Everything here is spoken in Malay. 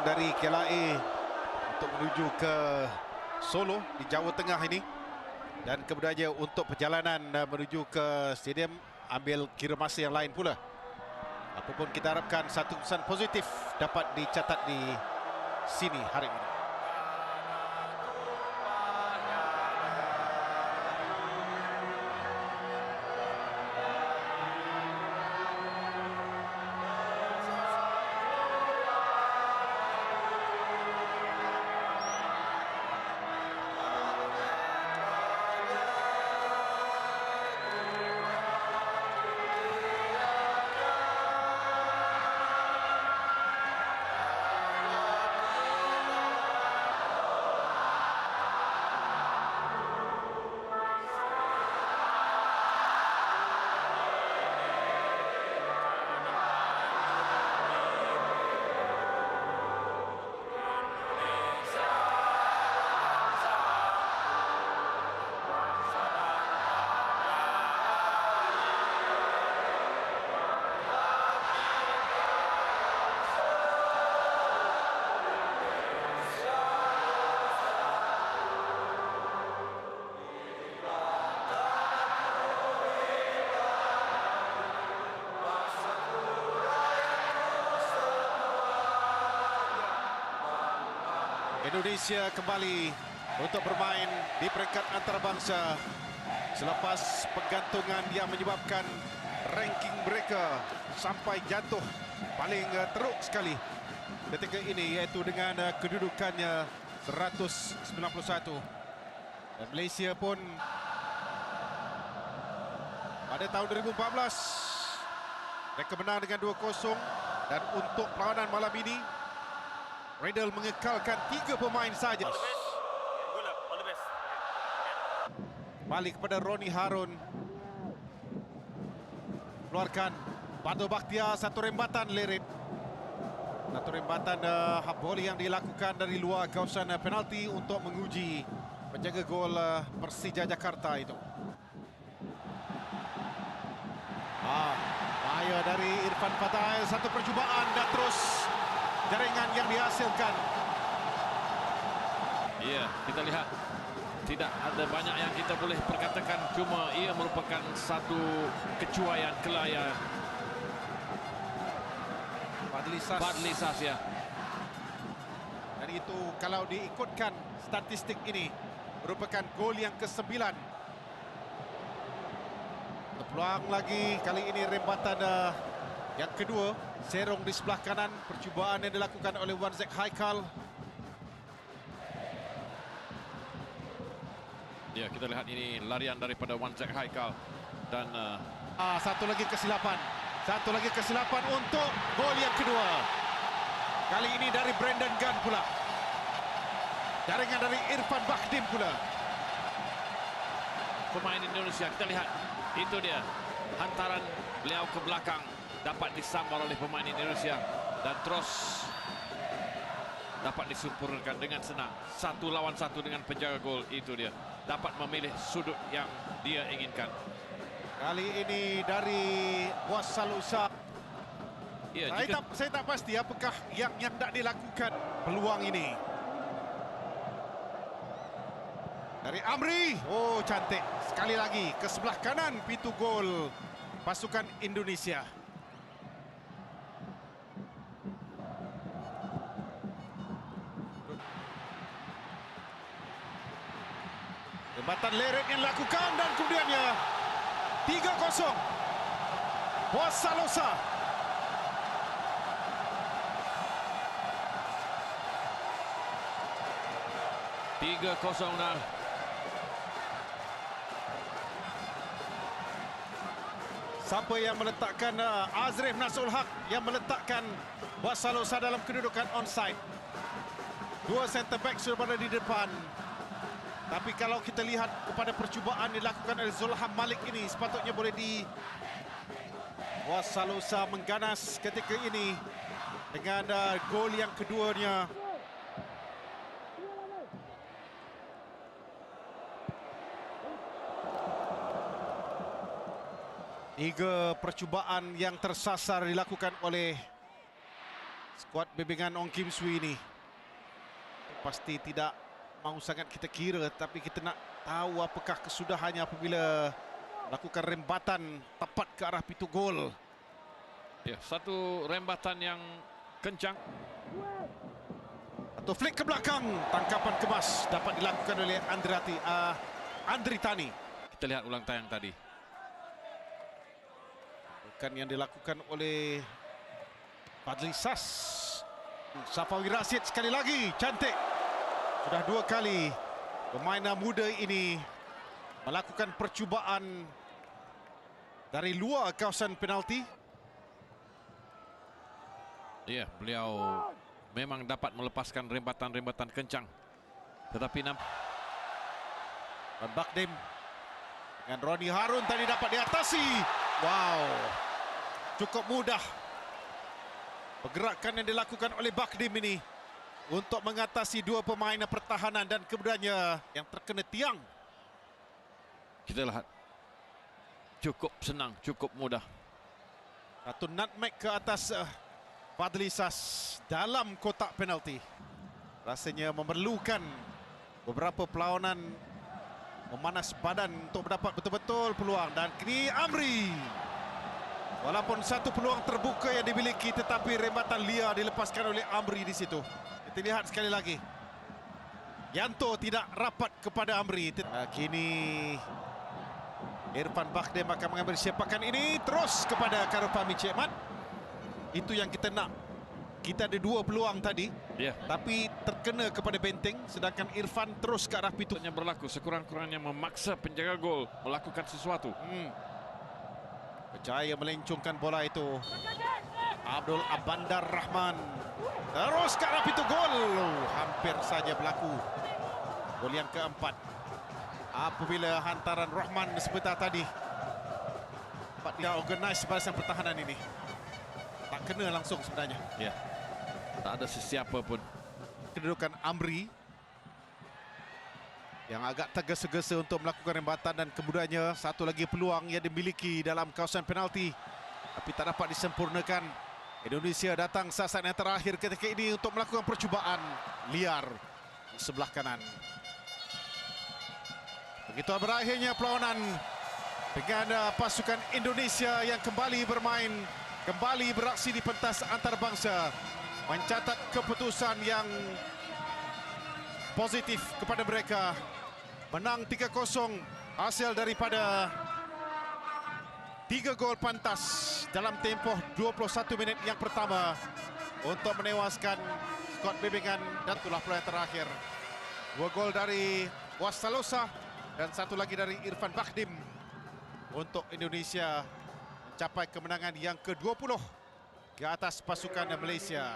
dari KLIA untuk menuju ke Solo di Jawa Tengah ini, dan kemudiannya untuk perjalanan menuju ke stadium ambil kira masa yang lain pula. Apapun kita harapkan satu kesan positif dapat dicatat di sini hari ini. Indonesia kembali untuk bermain di peringkat antarabangsa selepas pergantungan yang menyebabkan ranking mereka sampai jatuh paling teruk sekali ketika ini, iaitu dengan kedudukannya 191. Dan Malaysia pun pada tahun 2014 mereka menang dengan 2-0, dan untuk perlawanan malam ini Riedel mengekalkan 3 pemain saja. Balik kepada Ronnie Harun. Keluarkan Bado Bakhtiar, satu rembatan Lerit. Satu rembatan bola yang dilakukan dari luar kawasan penalti untuk menguji penjaga gol Persija Jakarta itu. Bahaya dari Irfan Fadail, satu percubaan dan terus jaringan yang dihasilkan. Ya, kita lihat tidak ada banyak yang kita boleh perkatakan, cuma ia merupakan satu kecuaian kelaya Fadli Sas ya. Dan itu kalau diikutkan statistik ini merupakan gol yang ke-9. Peluang lagi, kali ini rembatan yang kedua. Serong di sebelah kanan, percubaan yang dilakukan oleh Wanzek Haikal. Ya, kita lihat ini larian daripada Wanzek Haikal dan satu lagi kesilapan. Satu lagi kesilapan untuk gol yang kedua. Kali ini dari Brandon Gunn pula. Jaringan dari Irfan Bakhdim pula. Pemain Indonesia, kita lihat itu dia hantaran beliau ke belakang dapat disambar oleh pemain Indonesia dan terus dapat disempurnakan dengan senang. 1 lawan 1 dengan penjaga gol, itu dia dapat memilih sudut yang dia inginkan. Kali ini dari Buas Salusa. Ya, saya tak pasti apakah yang tak dilakukan peluang ini. Dari Amri, oh cantik sekali lagi ke sebelah kanan pintu gol pasukan Indonesia. Jembatan Leret yang dilakukan dan kemudiannya 3-0. Buas Salosa. Nah. Siapa yang meletakkan Azrif Nasul Haq yang meletakkan Buas Salosa dalam kedudukan onside. 2 center back sudah berada di depan. Tapi kalau kita lihat kepada percubaan dilakukan oleh Zulham Malik ini, sepatutnya boleh di Buas Salosa mengganas ketika ini dengan gol yang keduanya. Tiga percubaan yang tersasar dilakukan oleh Kuat bimbingan Ong Kim Swee ini pasti tidak mau sangat kita kira, tapi kita nak tahu apakah kesudahannya apabila melakukan rembatan tepat ke arah pintu gol. Ya, satu rembatan yang kencang. Atau flick ke belakang, tangkapan kemas dapat dilakukan oleh Andri Tani. Kita lihat ulang tayang tadi. Bukan yang dilakukan oleh Fadli Sas. Safawi Rashid sekali lagi, cantik. Sudah 2 kali pemain muda ini melakukan percubaan dari luar kawasan penalti. Ya, beliau memang dapat melepaskan rembatan-rembatan kencang. Tetapi Dan Bakdim dengan Roni Harun tadi dapat diatasi. Wow, cukup mudah pergerakan yang dilakukan oleh Bakdim ini untuk mengatasi 2 pemain pertahanan dan kemudiannya yang terkena tiang. kita lihat cukup senang, cukup mudah. Satu nutmeg ke atas Fadli Sas dalam kotak penalti. Rasanya memerlukan beberapa perlawanan memanas badan untuk mendapat betul-betul peluang. Dan kini Amri. Walaupun satu peluang terbuka yang dimiliki, tetapi rembatan liar dilepaskan oleh Amri di situ. Kita lihat sekali lagi. Yanto tidak rapat kepada Amri. Kini Irfan Bakdim akan mengambil sepakan ini terus kepada Karupami Cik Mat. Itu yang kita nak. Kita ada 2 peluang tadi, Ya, tapi terkena kepada benteng, sedangkan Irfan terus ke arah pintu. yang berlaku sekurang-kurangnya memaksa penjaga gol melakukan sesuatu. Berjaya melencungkan bola itu. Abdul Abandar Rahman terus ke arah pintu gol. Hampir saja berlaku gol yang keempat apabila hantaran Rahman sebentar tadi dapat dia organise barisan pertahanan ini. Tak kena langsung sebenarnya. Ya, tak ada sesiapa pun. Kedudukan Amri yang agak tergesa-gesa untuk melakukan rembatan, dan kemudiannya satu lagi peluang yang dimiliki dalam kawasan penalti tapi tak dapat disempurnakan. Indonesia datang saat yang terakhir ketika ini untuk melakukan percubaan liar di sebelah kanan. Begitu berakhirnya perlawanan dengan pasukan Indonesia yang kembali bermain, kembali beraksi di pentas antarabangsa, mencatat keputusan yang positif kepada mereka. Menang 3-0 hasil daripada 3 gol pantas dalam tempoh 21 minit yang pertama untuk menewaskan skuad bimbingan, dan itulah perlawanan terakhir. 2 gol dari Wassalosa dan 1 lagi dari Irfan Bakdim untuk Indonesia mencapai kemenangan yang ke-20 ke atas pasukan Malaysia.